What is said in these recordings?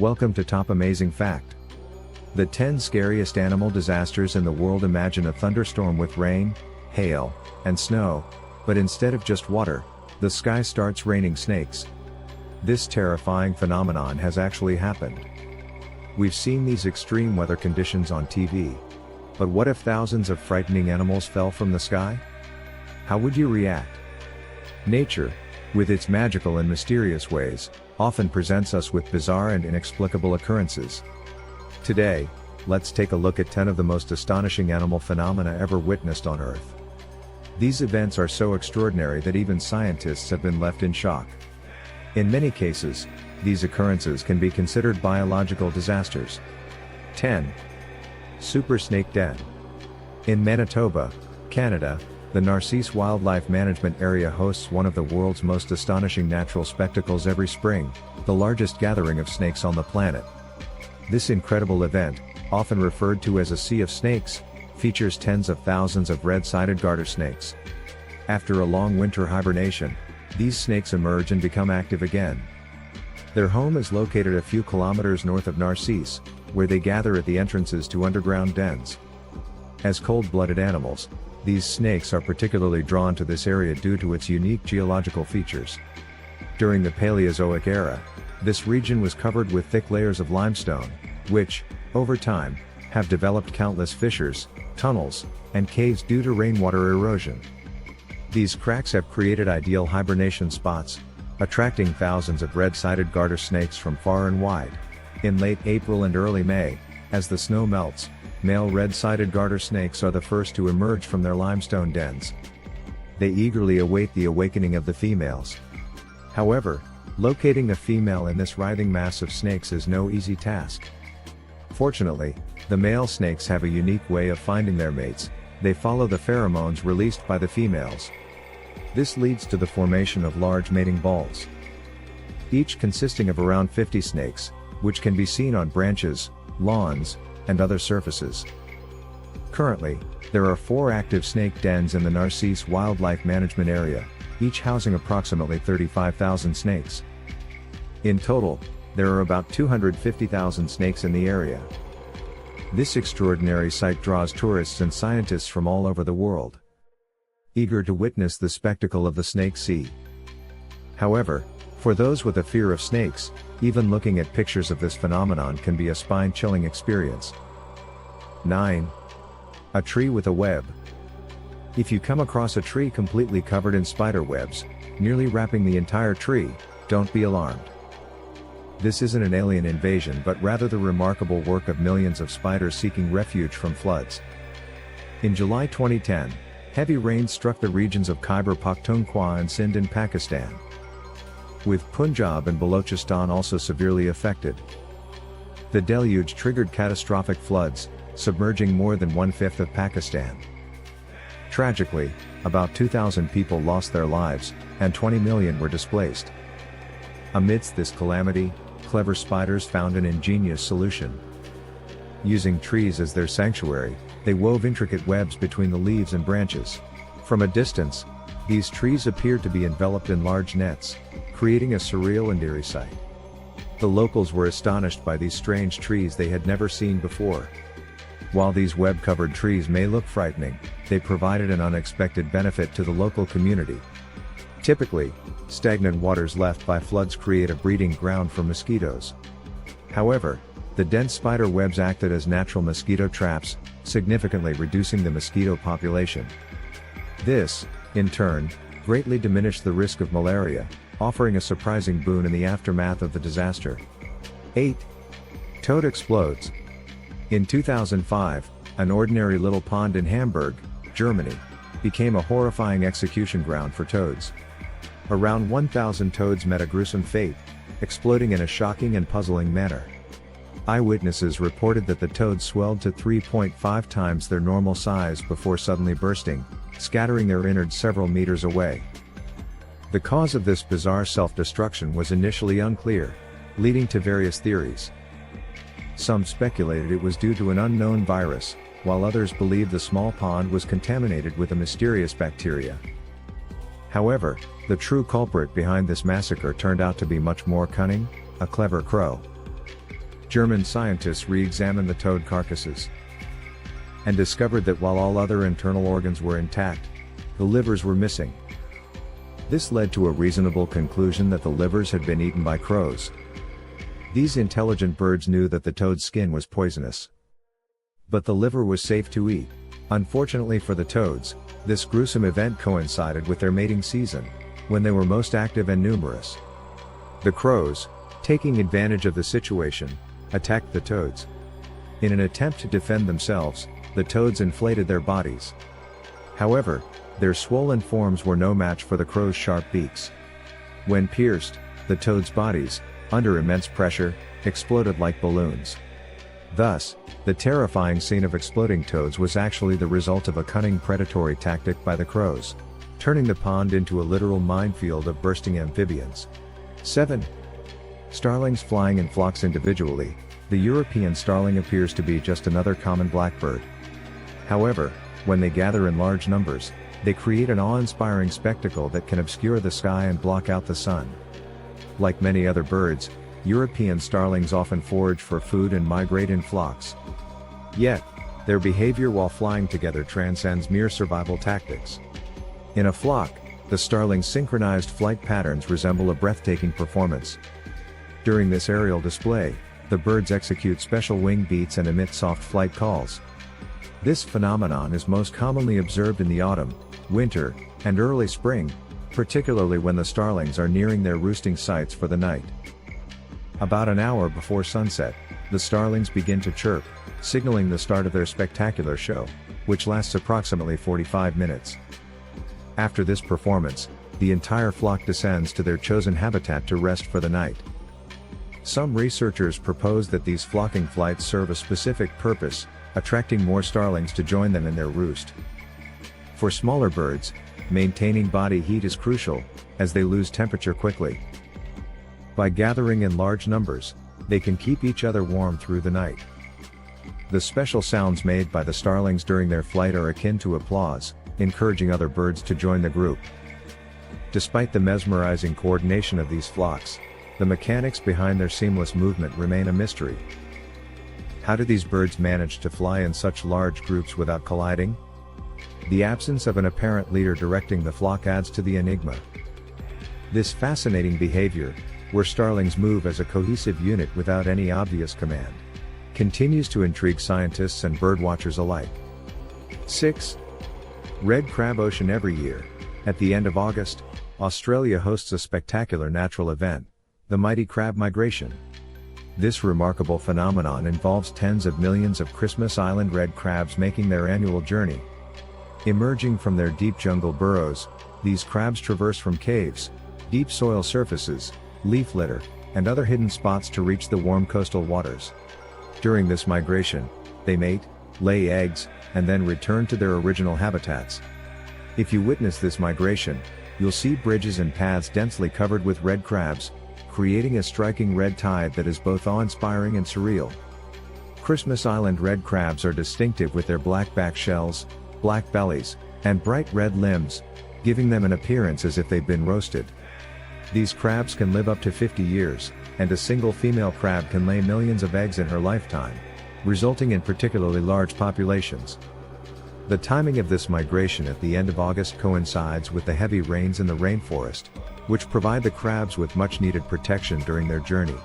Welcome to Top Amazing Fact. The 10 scariest animal disasters in the world. Imagine a thunderstorm with rain, hail, and snow, but instead of just water, the sky starts raining snakes. This terrifying phenomenon has actually happened. We've seen these extreme weather conditions on TV. But what if thousands of frightening animals fell from the sky? How would you react? Nature, with its magical and mysterious ways, often presents us with bizarre and inexplicable occurrences. Today, let's take a look at 10 of the most astonishing animal phenomena ever witnessed on Earth. These events are so extraordinary that even scientists have been left in shock. In many cases, these occurrences can be considered biological disasters. 10. Super Snake Den. In Manitoba, Canada, the Narcisse Wildlife Management Area hosts one of the world's most astonishing natural spectacles every spring, the largest gathering of snakes on the planet. This incredible event, often referred to as a sea of snakes, features tens of thousands of red-sided garter snakes. After a long winter hibernation, these snakes emerge and become active again. Their home is located a few kilometers north of Narcisse, where they gather at the entrances to underground dens. As cold-blooded animals, these snakes are particularly drawn to this area due to its unique geological features. During the Paleozoic era, this region was covered with thick layers of limestone, which, over time, have developed countless fissures, tunnels, and caves due to rainwater erosion. These cracks have created ideal hibernation spots, attracting thousands of red-sided garter snakes from far and wide. In late April and early May, as the snow melts, male red-sided garter snakes are the first to emerge from their limestone dens. They eagerly await the awakening of the females. However, locating a female in this writhing mass of snakes is no easy task. Fortunately, the male snakes have a unique way of finding their mates. They follow the pheromones released by the females. This leads to the formation of large mating balls, each consisting of around 50 snakes, which can be seen on branches, lawns, and other surfaces. Currently, there are 4 active snake dens in the Narcisse Wildlife Management Area, each housing approximately 35,000 snakes. In total, there are about 250,000 snakes in the area. This extraordinary sight draws tourists and scientists from all over the world, eager to witness the spectacle of the snake sea. However, for those with a fear of snakes, even looking at pictures of this phenomenon can be a spine-chilling experience. 9. A tree with a web. If you come across a tree completely covered in spider webs, nearly wrapping the entire tree, don't be alarmed. This isn't an alien invasion but rather the remarkable work of millions of spiders seeking refuge from floods. In July 2010, heavy rain struck the regions of Khyber Pakhtunkhwa and Sindh in Pakistan, with Punjab and Balochistan also severely affected. The deluge triggered catastrophic floods, submerging more than 1/5 of Pakistan. Tragically, about 2,000 people lost their lives, and 20 million were displaced. Amidst this calamity, clever spiders found an ingenious solution. Using trees as their sanctuary, they wove intricate webs between the leaves and branches. From a distance, these trees appeared to be enveloped in large nets, creating a surreal and eerie sight. The locals were astonished by these strange trees they had never seen before. While these web-covered trees may look frightening, they provided an unexpected benefit to the local community. Typically, stagnant waters left by floods create a breeding ground for mosquitoes. However, the dense spider webs acted as natural mosquito traps, significantly reducing the mosquito population. This, in turn, greatly diminished the risk of malaria, offering a surprising boon in the aftermath of the disaster. 8. Toad explodes. In 2005, an ordinary little pond in Hamburg, Germany, became a horrifying execution ground for toads. Around 1,000 toads met a gruesome fate, exploding in a shocking and puzzling manner. Eyewitnesses reported that the toads swelled to 3.5 times their normal size before suddenly bursting, scattering their innards several meters away. The cause of this bizarre self-destruction was initially unclear, leading to various theories. Some speculated it was due to an unknown virus, while others believed the small pond was contaminated with a mysterious bacteria. However, the true culprit behind this massacre turned out to be much more cunning: a clever crow. German scientists re-examined the toad carcasses and discovered that while all other internal organs were intact, the livers were missing. This led to a reasonable conclusion that the livers had been eaten by crows. These intelligent birds knew that the toad's skin was poisonous, but the liver was safe to eat. Unfortunately for the toads, this gruesome event coincided with their mating season, when they were most active and numerous. The crows, taking advantage of the situation, attacked the toads. In an attempt to defend themselves, the toads inflated their bodies. However, their swollen forms were no match for the crows' sharp beaks. When pierced, the toads' bodies, under immense pressure, exploded like balloons. Thus, the terrifying scene of exploding toads was actually the result of a cunning predatory tactic by the crows, turning the pond into a literal minefield of bursting amphibians. 7. Starlings flying in flocks individually. The European starling appears to be just another common blackbird. However, when they gather in large numbers, they create an awe-inspiring spectacle that can obscure the sky and block out the sun. Like many other birds, European starlings often forage for food and migrate in flocks. Yet, their behavior while flying together transcends mere survival tactics. In a flock, the starlings' synchronized flight patterns resemble a breathtaking performance. During this aerial display, the birds execute special wing beats and emit soft flight calls. This phenomenon is most commonly observed in the autumn, winter, and early spring, particularly when the starlings are nearing their roosting sites for the night. About an hour before sunset, the starlings begin to chirp, signaling the start of their spectacular show, which lasts approximately 45 minutes. After this performance, the entire flock descends to their chosen habitat to rest for the night. Some researchers propose that these flocking flights serve a specific purpose, attracting more starlings to join them in their roost. For smaller birds, maintaining body heat is crucial, as they lose temperature quickly. By gathering in large numbers, they can keep each other warm through the night. The special sounds made by the starlings during their flight are akin to applause, encouraging other birds to join the group. Despite the mesmerizing coordination of these flocks, the mechanics behind their seamless movement remain a mystery. How do these birds manage to fly in such large groups without colliding? The absence of an apparent leader directing the flock adds to the enigma. This fascinating behavior, where starlings move as a cohesive unit without any obvious command, continues to intrigue scientists and birdwatchers alike. 6. Red Crab Ocean. Every year, at the end of August, Australia hosts a spectacular natural event, the mighty crab migration. This remarkable phenomenon involves tens of millions of Christmas Island red crabs making their annual journey. Emerging from their deep jungle burrows, these crabs traverse from caves, deep soil surfaces, leaf litter, and other hidden spots to reach the warm coastal waters. During this migration, they mate, lay eggs, and then return to their original habitats. If you witness this migration, you'll see bridges and paths densely covered with red crabs, creating a striking red tide that is both awe-inspiring and surreal. Christmas Island red crabs are distinctive with their black back shells, black bellies, and bright red limbs, giving them an appearance as if they've been roasted. These crabs can live up to 50 years, and a single female crab can lay millions of eggs in her lifetime, resulting in particularly large populations. The timing of this migration at the end of August coincides with the heavy rains in the rainforest, which provide the crabs with much-needed protection during their journey.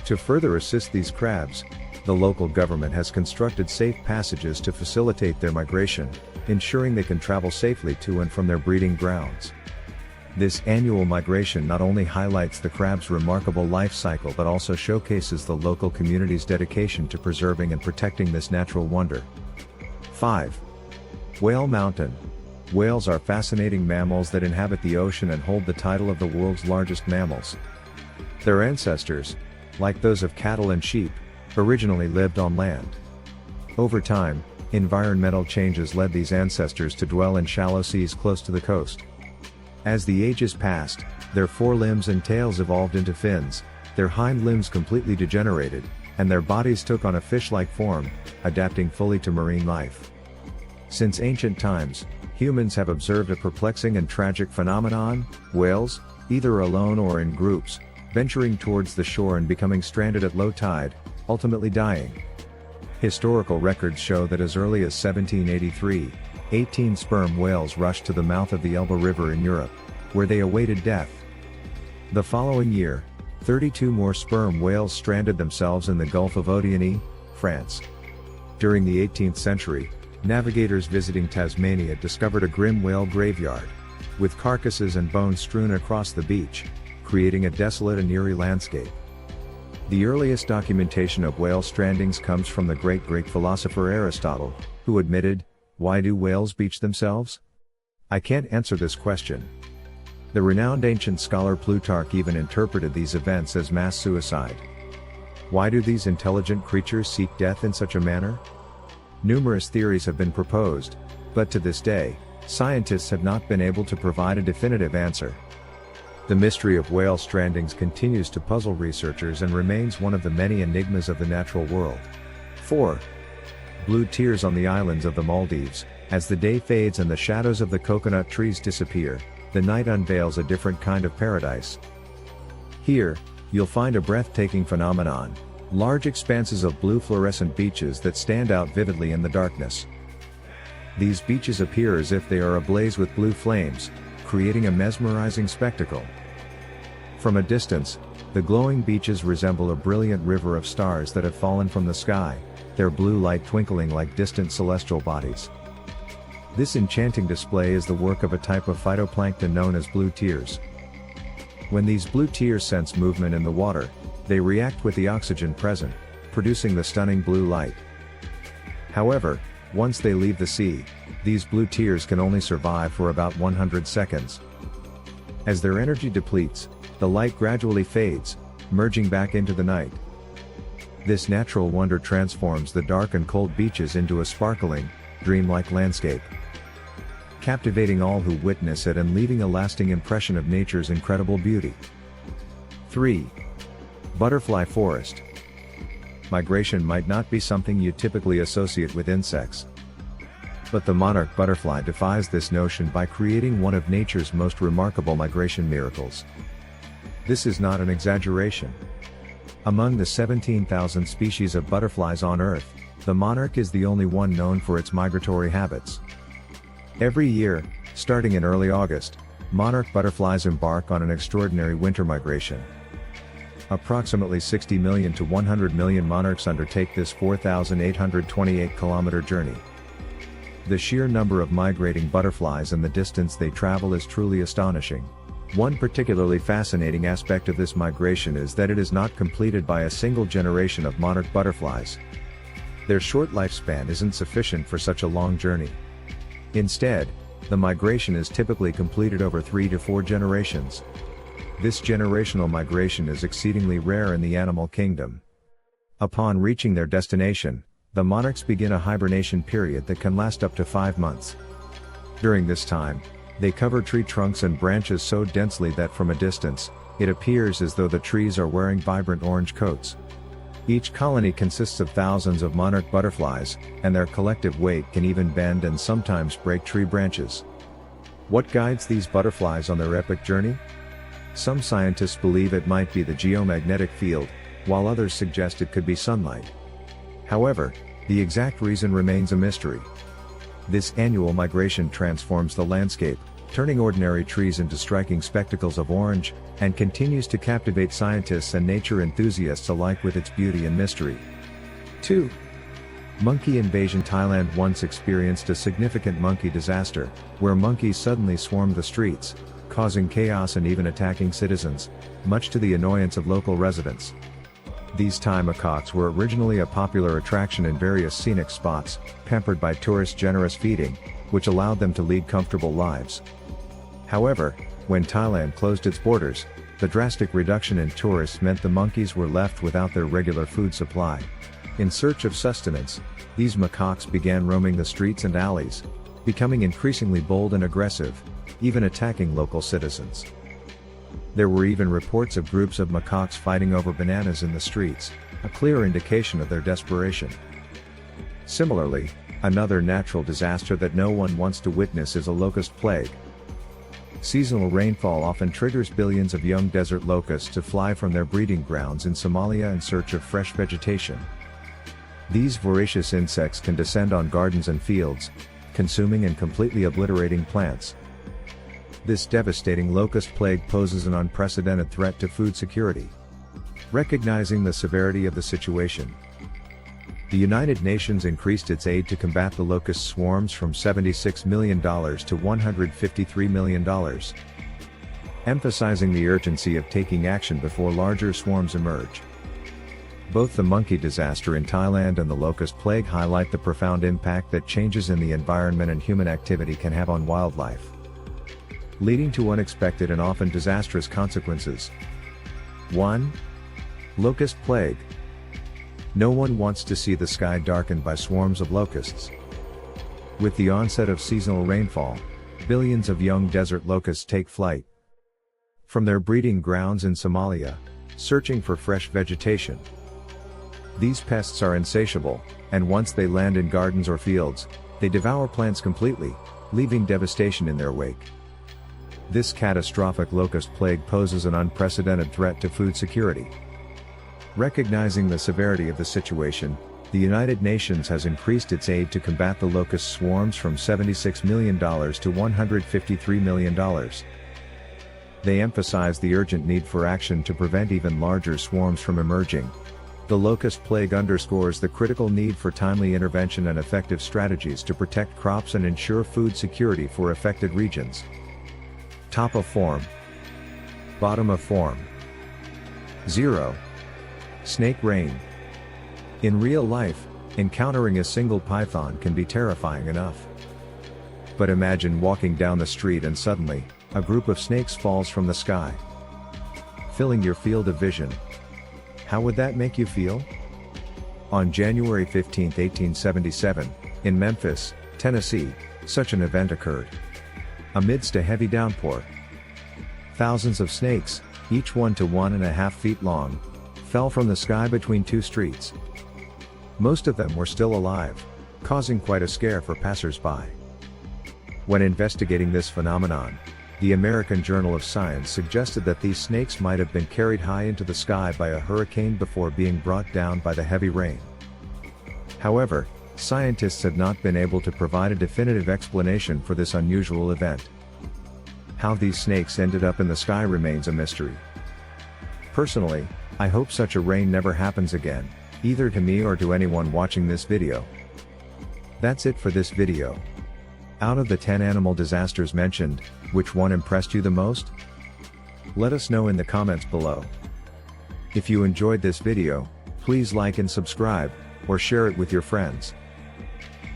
To further assist these crabs, the local government has constructed safe passages to facilitate their migration, ensuring they can travel safely to and from their breeding grounds. This annual migration not only highlights the crab's remarkable life cycle but also showcases the local community's dedication to preserving and protecting this natural wonder. 5. Whale Mountain. Whales are fascinating mammals that inhabit the ocean and hold the title of the world's largest mammals. Their ancestors, like those of cattle and sheep, originally lived on land. Over time, environmental changes led these ancestors to dwell in shallow seas close to the coast. As the ages passed, their forelimbs and tails evolved into fins, their hind limbs completely degenerated, and their bodies took on a fish-like form, adapting fully to marine life. Since ancient times, humans have observed a perplexing and tragic phenomenon: whales, either alone or in groups, venturing towards the shore and becoming stranded at low tide, ultimately dying. Historical records show that as early as 1783, 18 sperm whales rushed to the mouth of the Elbe River in Europe, where they awaited death. The following year, 32 more sperm whales stranded themselves in the Gulf of Odeony, France. During the 18th century, navigators visiting Tasmania discovered a grim whale graveyard, with carcasses and bones strewn across the beach, creating a desolate and eerie landscape. The earliest documentation of whale strandings comes from the great Greek philosopher Aristotle, who admitted, "Why do whales beach themselves? I can't answer this question." The renowned ancient scholar Plutarch even interpreted these events as mass suicide. Why do these intelligent creatures seek death in such a manner? Numerous theories have been proposed, but to this day, scientists have not been able to provide a definitive answer. The mystery of whale strandings continues to puzzle researchers and remains one of the many enigmas of the natural world. 4. Blue tears on the islands of the Maldives. As the day fades and the shadows of the coconut trees disappear, the night unveils a different kind of paradise. Here, you'll find a breathtaking phenomenon: large expanses of blue fluorescent beaches that stand out vividly in the darkness. These beaches appear as if they are ablaze with blue flames, creating a mesmerizing spectacle. From a distance, the glowing beaches resemble a brilliant river of stars that have fallen from the sky, their blue light twinkling like distant celestial bodies. This enchanting display is the work of a type of phytoplankton known as blue tears. When these blue tears sense movement in the water, they react with the oxygen present, producing the stunning blue light. However, once they leave the sea, these blue tears can only survive for about 100 seconds. As their energy depletes, the light gradually fades, merging back into the night. This natural wonder transforms the dark and cold beaches into a sparkling, dreamlike landscape, captivating all who witness it and leaving a lasting impression of nature's incredible beauty. 3. Butterfly forest. Migration might not be something you typically associate with insects, but the monarch butterfly defies this notion by creating one of nature's most remarkable migration miracles. This is not an exaggeration. Among the 17,000 species of butterflies on Earth, the monarch is the only one known for its migratory habits. Every year, starting in early August, monarch butterflies embark on an extraordinary winter migration. Approximately 60 million to 100 million monarchs undertake this 4,828-kilometer journey. The sheer number of migrating butterflies and the distance they travel is truly astonishing. One particularly fascinating aspect of this migration is that it is not completed by a single generation of monarch butterflies. Their short lifespan isn't sufficient for such a long journey. Instead, the migration is typically completed over 3 to 4 generations. This generational migration is exceedingly rare in the animal kingdom. Upon reaching their destination, the monarchs begin a hibernation period that can last up to 5 months. During this time, they cover tree trunks and branches so densely that from a distance, it appears as though the trees are wearing vibrant orange coats. Each colony consists of thousands of monarch butterflies, and their collective weight can even bend and sometimes break tree branches. What guides these butterflies on their epic journey? Some scientists believe it might be the geomagnetic field, while others suggest it could be sunlight. However, the exact reason remains a mystery. This annual migration transforms the landscape, turning ordinary trees into striking spectacles of orange, and continues to captivate scientists and nature enthusiasts alike with its beauty and mystery. 2. Monkey invasion. Thailand once experienced a significant monkey disaster, where monkeys suddenly swarmed the streets, causing chaos and even attacking citizens, much to the annoyance of local residents. These Thai macaques were originally a popular attraction in various scenic spots, pampered by tourists' generous feeding, which allowed them to lead comfortable lives. However, when Thailand closed its borders, the drastic reduction in tourists meant the monkeys were left without their regular food supply. In search of sustenance, these macaques began roaming the streets and alleys, becoming increasingly bold and aggressive, even attacking local citizens. There were even reports of groups of macaques fighting over bananas in the streets, a clear indication of their desperation. Similarly, another natural disaster that no one wants to witness is a locust plague. Seasonal rainfall often triggers billions of young desert locusts to fly from their breeding grounds in Somalia in search of fresh vegetation. These voracious insects can descend on gardens and fields, consuming and completely obliterating plants. This devastating locust plague poses an unprecedented threat to food security. Recognizing the severity of the situation, the United Nations increased its aid to combat the locust swarms from $76 million to $153 million, emphasizing the urgency of taking action before larger swarms emerge. Both the monkey disaster in Thailand and the locust plague highlight the profound impact that changes in the environment and human activity can have on wildlife, leading to unexpected and often disastrous consequences. 1. Locust plague. No one wants to see the sky darkened by swarms of locusts. With the onset of seasonal rainfall, billions of young desert locusts take flight from their breeding grounds in Somalia, searching for fresh vegetation. These pests are insatiable, and once they land in gardens or fields, they devour plants completely, leaving devastation in their wake. This catastrophic locust plague poses an unprecedented threat to food security. Recognizing the severity of the situation, the United Nations has increased its aid to combat the locust swarms from $76 million to $153 million. They emphasize the urgent need for action to prevent even larger swarms from emerging. The locust plague underscores the critical need for timely intervention and effective strategies to protect crops and ensure food security for affected regions. Top of form. Bottom of form. 0. Snake rain. In real life, encountering a single python can be terrifying enough. But imagine walking down the street and suddenly, a group of snakes falls from the sky, filling your field of vision. How would that make you feel? On January 15, 1877, in Memphis, Tennessee, such an event occurred. Amidst a heavy downpour, thousands of snakes, each 1 to 1.5 feet long, fell from the sky between two streets. Most of them were still alive, causing quite a scare for passers-by. When investigating this phenomenon, the American Journal of Science suggested that these snakes might have been carried high into the sky by a hurricane before being brought down by the heavy rain. However, scientists have not been able to provide a definitive explanation for this unusual event. How these snakes ended up in the sky remains a mystery. Personally, I hope such a rain never happens again, either to me or to anyone watching this video. That's it for this video. Out of the 10 animal disasters mentioned, which one impressed you the most? Let us know in the comments below. If you enjoyed this video, please like and subscribe, or share it with your friends.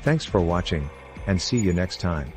Thanks for watching, and see you next time.